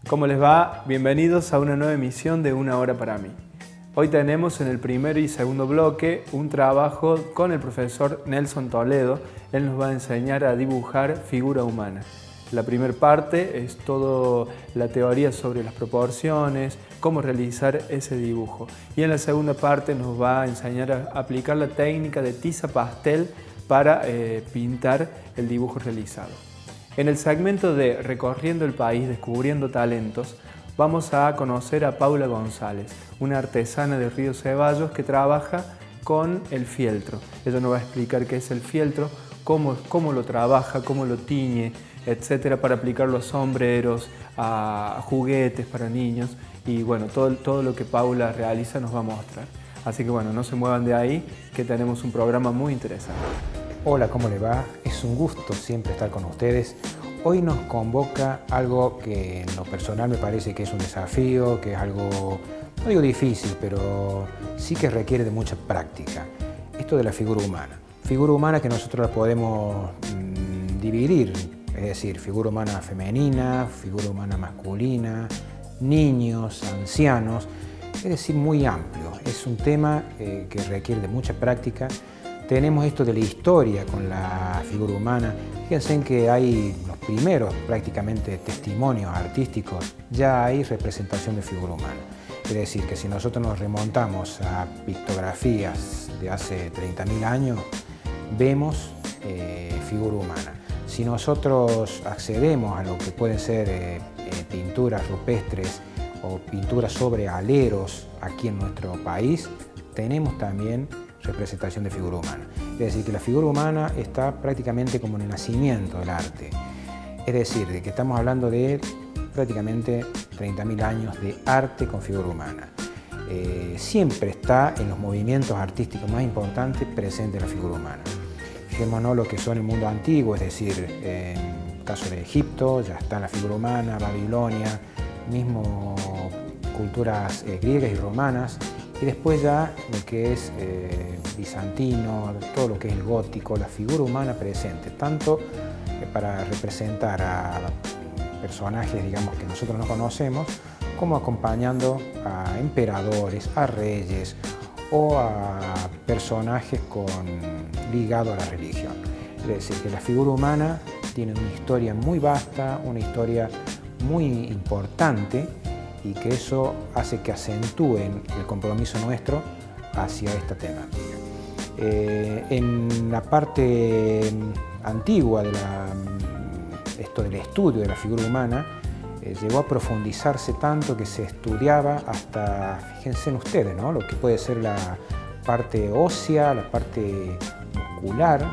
¿Cómo les va? Bienvenidos a una nueva emisión de Una Hora para mí. Hoy tenemos en el primer y segundo bloque un trabajo con el profesor Nelson Toledo. Él nos va a enseñar a dibujar figura humana. La primera parte es toda la teoría sobre las proporciones, cómo realizar ese dibujo. Y en la segunda parte nos va a enseñar a aplicar la técnica de tiza pastel para pintar el dibujo realizado. En el segmento de Recorriendo el País, Descubriendo Talentos, vamos a conocer a Paula González, una artesana de Río Ceballos que trabaja con el fieltro. Ella nos va a explicar qué es el fieltro, cómo lo trabaja, cómo lo tiñe, etcétera, para aplicarlo a sombreros, a juguetes para niños. Y bueno, todo lo que Paula realiza nos va a mostrar. Así que bueno, no se muevan de ahí, que tenemos un programa muy interesante. Hola, ¿cómo le va? Es un gusto siempre estar con ustedes. Hoy nos convoca algo que en lo personal me parece que es un desafío, que es algo, no digo difícil, pero sí que requiere de mucha práctica. Esto de la figura humana. Figura humana que nosotros la podemos dividir, es decir, figura humana femenina, figura humana masculina, niños, ancianos, es decir, muy amplio. Es un tema que requiere de mucha práctica. Tenemos esto de la historia con la figura humana. Fíjense en que hay los primeros prácticamente testimonios artísticos, ya hay representación de figura humana. Es decir, que si nosotros nos remontamos a pictografías de hace 30.000 años, vemos figura humana. Si nosotros accedemos a lo que pueden ser pinturas rupestres o pinturas sobre aleros aquí en nuestro país, tenemos también representación de figura humana. Es decir, que la figura humana está prácticamente como en el nacimiento del arte. Es decir, de que estamos hablando de prácticamente 30.000 años de arte con figura humana. Siempre está en los movimientos artísticos más importantes presente la figura humana. Fijémonos lo que son el mundo antiguo, es decir, en el caso de Egipto ya está la figura humana, Babilonia, mismo culturas griegas y romanas. Y después ya lo que es bizantino, todo lo que es el gótico, la figura humana presente, tanto para representar a personajes, digamos, que nosotros no conocemos, como acompañando a emperadores, a reyes o a personajes ligados a la religión. Es decir, que la figura humana tiene una historia muy vasta, una historia muy importante, y que eso hace que acentúen el compromiso nuestro hacia esta temática. En la parte antigua de esto del estudio de la figura humana, llegó a profundizarse tanto que se estudiaba hasta, fíjense en ustedes, ¿no?, lo que puede ser la parte ósea, la parte muscular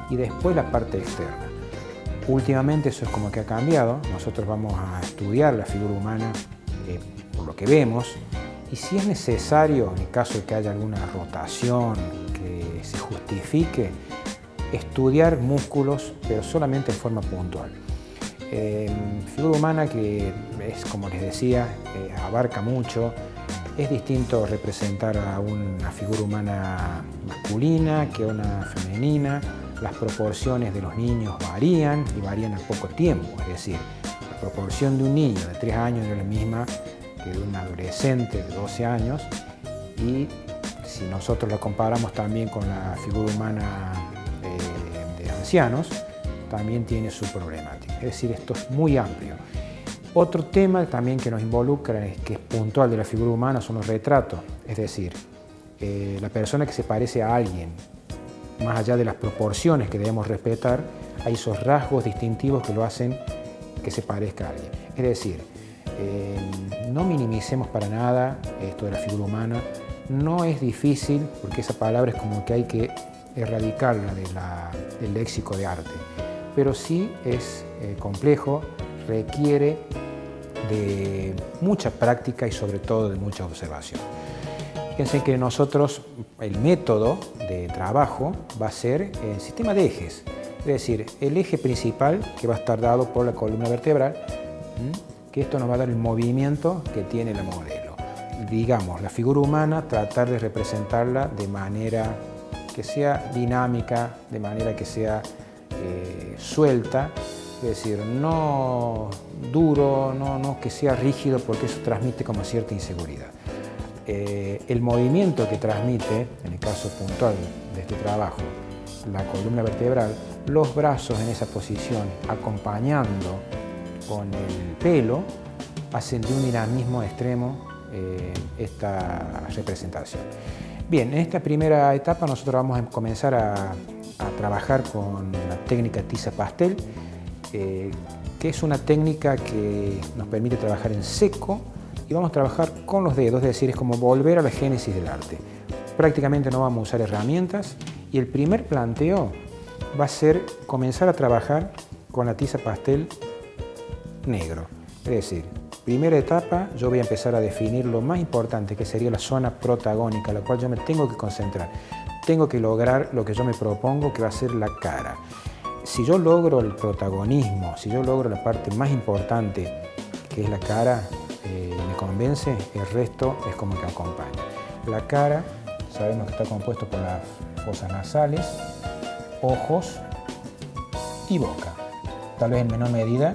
y después la parte externa. Últimamente eso es como que ha cambiado. Nosotros vamos a estudiar la figura humana por lo que vemos, y si es necesario, en el caso de que haya alguna rotación que se justifique, estudiar músculos, pero solamente en forma puntual. Figura humana que es, como les decía, abarca mucho. Es distinto representar a una figura humana masculina que a una femenina. Las proporciones de los niños varían y varían a poco tiempo, es decir, la proporción de un niño de 3 años no es la misma que de un adolescente de 12 años, y si nosotros lo comparamos también con la figura humana de ancianos, también tiene su problemática. Es decir, esto es muy amplio. Otro tema también que nos involucra, que es puntual de la figura humana, son los retratos. Es decir, la persona que se parece a alguien, más allá de las proporciones que debemos respetar, hay esos rasgos distintivos que lo hacen que se parezca a alguien. Es decir, no minimicemos para nada esto de la figura humana. No es difícil, porque esa palabra es como que hay que erradicarla del léxico de arte, pero sí es complejo, requiere de mucha práctica y sobre todo de mucha observación. Fíjense que nosotros, el método de trabajo va a ser el sistema de ejes, es decir, el eje principal que va a estar dado por la columna vertebral, que esto nos va a dar el movimiento que tiene la modelo. Digamos, la figura humana, tratar de representarla de manera que sea dinámica, de manera que sea suelta, es decir, no duro, no que sea rígido, porque eso transmite como cierta inseguridad. El movimiento que transmite, en el caso puntual de este trabajo, la columna vertebral, los brazos en esa posición, acompañando con el pelo, hacen de un dinamismo extremo esta representación. Bien, en esta primera etapa nosotros vamos a comenzar a trabajar con la técnica tiza pastel, que es una técnica que nos permite trabajar en seco y vamos a trabajar con los dedos, es decir, es como volver a la génesis del arte. Prácticamente no vamos a usar herramientas y el primer planteo va a ser comenzar a trabajar con la tiza pastel negro. Es decir, primera etapa, yo voy a empezar a definir lo más importante, que sería la zona protagónica, la cual yo me tengo que concentrar. Tengo que lograr lo que yo me propongo, que va a ser la cara. Si yo logro el protagonismo, si yo logro la parte más importante, que es la cara, me convence, el resto es como que acompaña. La cara, sabemos que está compuesto por las fosas nasales, ojos y boca. Tal vez en menor medida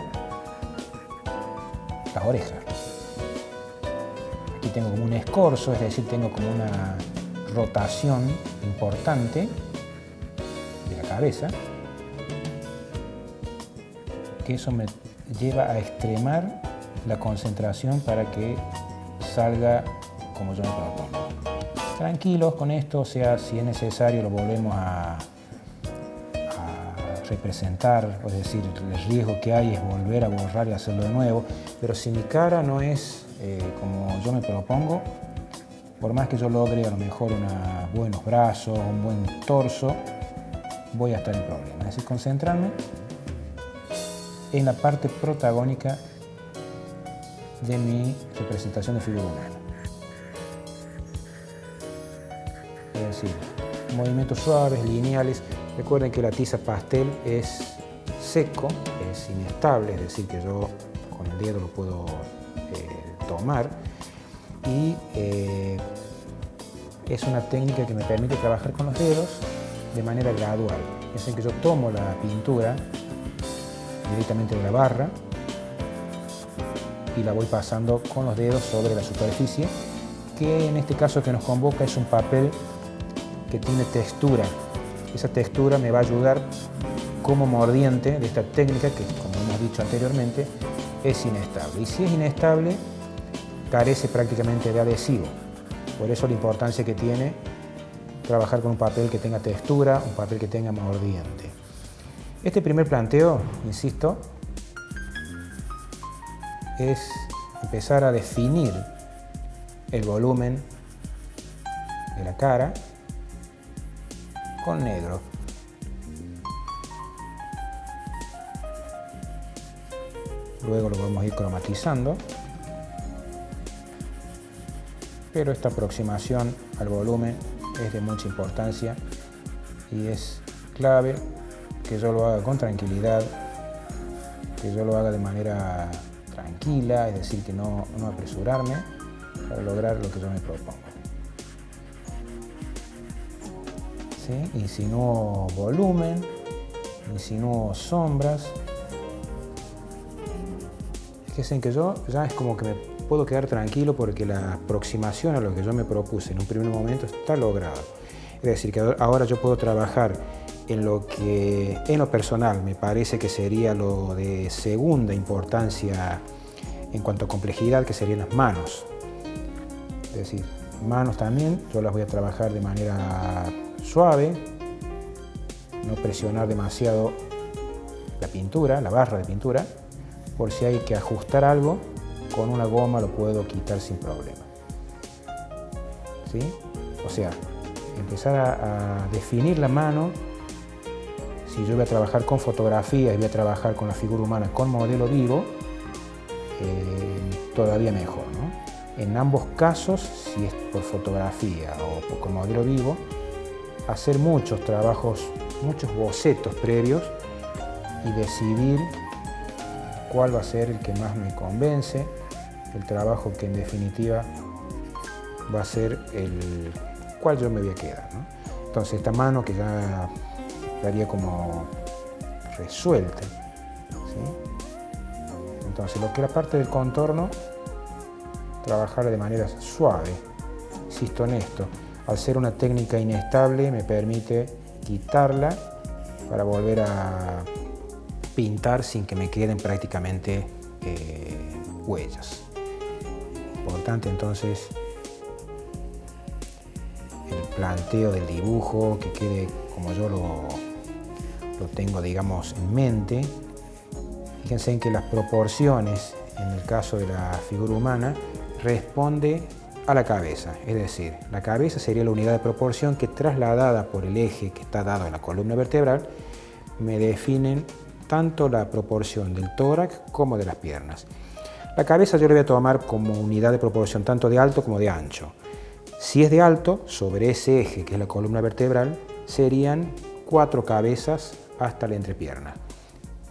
las orejas. Aquí tengo como un escorzo, es decir, tengo como una rotación importante de la cabeza, que eso me lleva a extremar la concentración para que salga como yo me propongo. Tranquilos con esto, o sea, si es necesario lo volvemos a representar, es decir, el riesgo que hay es volver a borrar y hacerlo de nuevo, pero si mi cara no es como yo me propongo, por más que yo logre a lo mejor unos buenos brazos, un buen torso, voy a estar en problemas. Es decir, concentrarme en la parte protagónica de mi representación de figura humana. Es decir, movimientos suaves, lineales. Recuerden que la tiza pastel es seco, es inestable, es decir, que yo con el dedo lo puedo tomar y es una técnica que me permite trabajar con los dedos de manera gradual. Es decir, que yo tomo la pintura directamente de la barra y la voy pasando con los dedos sobre la superficie, que en este caso que nos convoca es un papel que tiene textura. Esa textura me va a ayudar como mordiente de esta técnica que, como hemos dicho anteriormente, es inestable. Y si es inestable, carece prácticamente de adhesivo. Por eso la importancia que tiene trabajar con un papel que tenga textura, un papel que tenga mordiente. Este primer planteo, insisto, es empezar a definir el volumen de la cara con negro. Luego lo vamos a ir cromatizando, pero esta aproximación al volumen es de mucha importancia y es clave que yo lo haga con tranquilidad, que yo lo haga de manera tranquila, es decir, que no apresurarme para lograr lo que yo me propongo. ¿Sí? Insinúo volumen, insinúo sombras. Fíjense que yo ya es como que me puedo quedar tranquilo porque la aproximación a lo que yo me propuse en un primer momento está lograda. Es decir, que ahora yo puedo trabajar en lo que en lo personal me parece que sería lo de segunda importancia en cuanto a complejidad, que serían las manos. Es decir, manos también, yo las voy a trabajar de manera suave, no presionar demasiado la pintura, la barra de pintura, por si hay que ajustar algo, con una goma lo puedo quitar sin problema. ¿Sí? O sea, empezar a definir la mano. Si yo voy a trabajar con fotografía y voy a trabajar con la figura humana con modelo vivo, todavía mejor, ¿no? En ambos casos, si es por fotografía o con modelo vivo, hacer muchos trabajos, muchos bocetos previos y decidir cuál va a ser el que más me convence, el trabajo que en definitiva va a ser el cual yo me voy a quedar, ¿no? Entonces esta mano que ya estaría como resuelta, ¿sí? Entonces, lo que es la parte del contorno, trabajar de manera suave. Insisto en esto, al ser una técnica inestable me permite quitarla para volver a pintar sin que me queden prácticamente huellas. Importante entonces el planteo del dibujo, que quede como yo lo tengo, digamos, en mente. Fíjense en que las proporciones, en el caso de la figura humana, responde a la cabeza, es decir, la cabeza sería la unidad de proporción que, trasladada por el eje que está dado en la columna vertebral, me definen tanto la proporción del tórax como de las piernas. La cabeza yo le voy a tomar como unidad de proporción tanto de alto como de ancho. Si es de alto, sobre ese eje que es la columna vertebral, serían 4 cabezas hasta la entrepierna.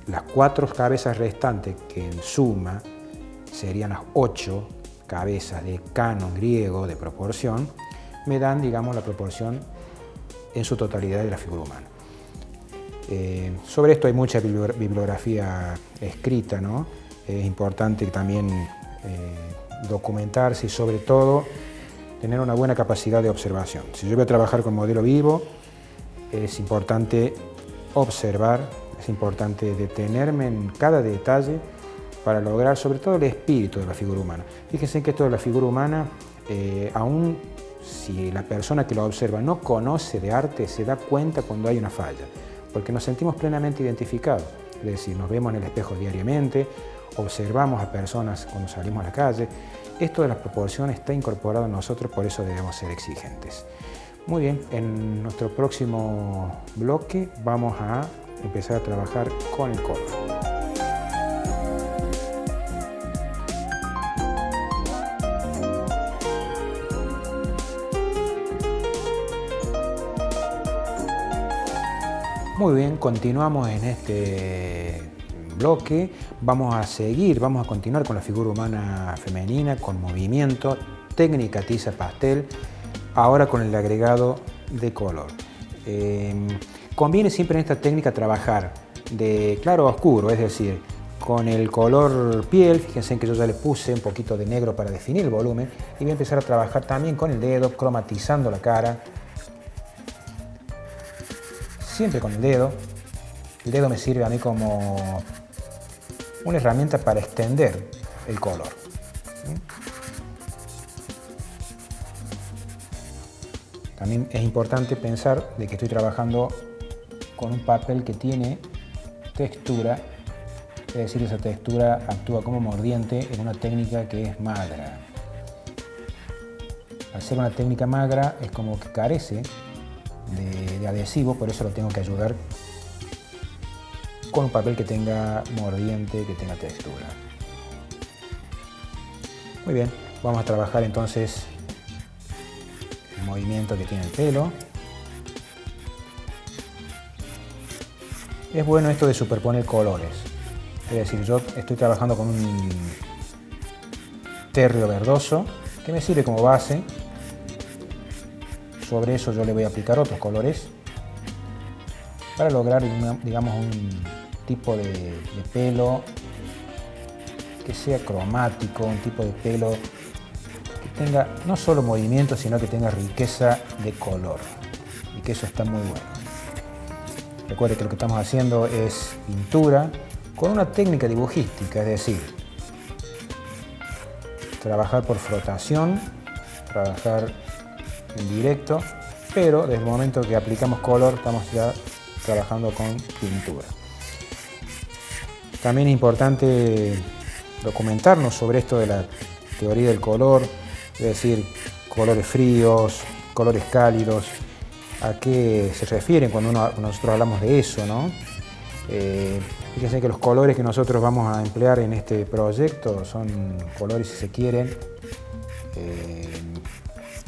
Las 4 cabezas restantes, que en suma serían las 8 cabezas de canon griego de proporción, me dan, digamos, la proporción en su totalidad de la figura humana. Sobre esto hay mucha bibliografía escrita, ¿no? Es importante también documentarse y, sobre todo, tener una buena capacidad de observación. Si yo voy a trabajar con modelo vivo, es importante observar, es importante detenerme en cada detalle para lograr sobre todo el espíritu de la figura humana. Fíjense que esto de la figura humana, aún si la persona que lo observa no conoce de arte, se da cuenta cuando hay una falla, porque nos sentimos plenamente identificados. Es decir, nos vemos en el espejo diariamente, observamos a personas cuando salimos a la calle. Esto de las proporciones está incorporado en nosotros, por eso debemos ser exigentes. Muy bien, en nuestro próximo bloque vamos a empezar a trabajar con el color. Muy bien, continuamos en este bloque. Vamos a continuar con la figura humana femenina, con movimiento, técnica tiza pastel, ahora con el agregado de color. Conviene siempre en esta técnica trabajar de claro a oscuro, es decir, con el color piel. Fíjense que yo ya le puse un poquito de negro para definir el volumen, y voy a empezar a trabajar también con el dedo, cromatizando la cara. Siempre con el dedo. El dedo me sirve a mí como una herramienta para extender el color. También es importante pensar de que estoy trabajando con un papel que tiene textura, es decir, esa textura actúa como mordiente en una técnica que es magra. Al ser una técnica magra, es como que carece de adhesivo, por eso lo tengo que ayudar con un papel que tenga mordiente, que tenga textura. Muy bien, vamos a trabajar entonces el movimiento que tiene el pelo. Es bueno esto de superponer colores, es decir, yo estoy trabajando con un terrio verdoso que me sirve como base. Sobre eso yo le voy a aplicar otros colores para lograr, digamos, un tipo de pelo que sea cromático, un tipo de pelo que tenga no solo movimiento, sino que tenga riqueza de color, y que eso está muy bueno. Recuerde que lo que estamos haciendo es pintura con una técnica dibujística, es decir, trabajar por frotación, trabajar en directo, pero desde el momento que aplicamos color estamos ya trabajando con pintura. También es importante documentarnos sobre esto de la teoría del color, es decir, colores fríos, colores cálidos, a qué se refieren cuando nosotros hablamos de eso, ¿no? Fíjense que los colores que nosotros vamos a emplear en este proyecto son colores, si se quieren,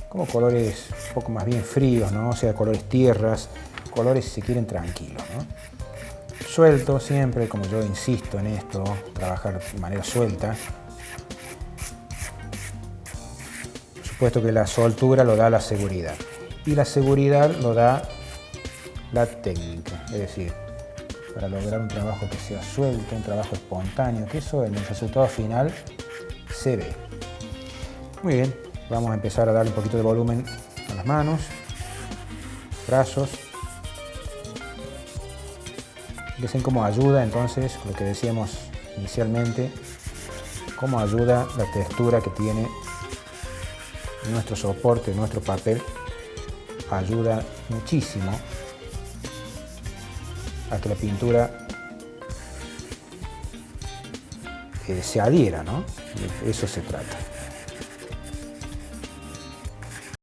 como colores un poco más bien fríos, ¿no? O sea, colores tierras, colores, si se quieren, tranquilos, ¿no? Suelto siempre, como yo insisto en esto, trabajar de manera suelta. Por supuesto que la soltura lo da la seguridad, y la seguridad lo da la técnica, es decir, para lograr un trabajo que sea suelto, un trabajo espontáneo, que eso en el resultado final se ve. Muy bien, vamos a empezar a darle un poquito de volumen a las manos, brazos. Fíjense cómo ayuda entonces lo que decíamos inicialmente, cómo ayuda la textura que tiene nuestro soporte, nuestro papel, ayuda muchísimo a que la pintura se adhiera, ¿no? De eso se trata.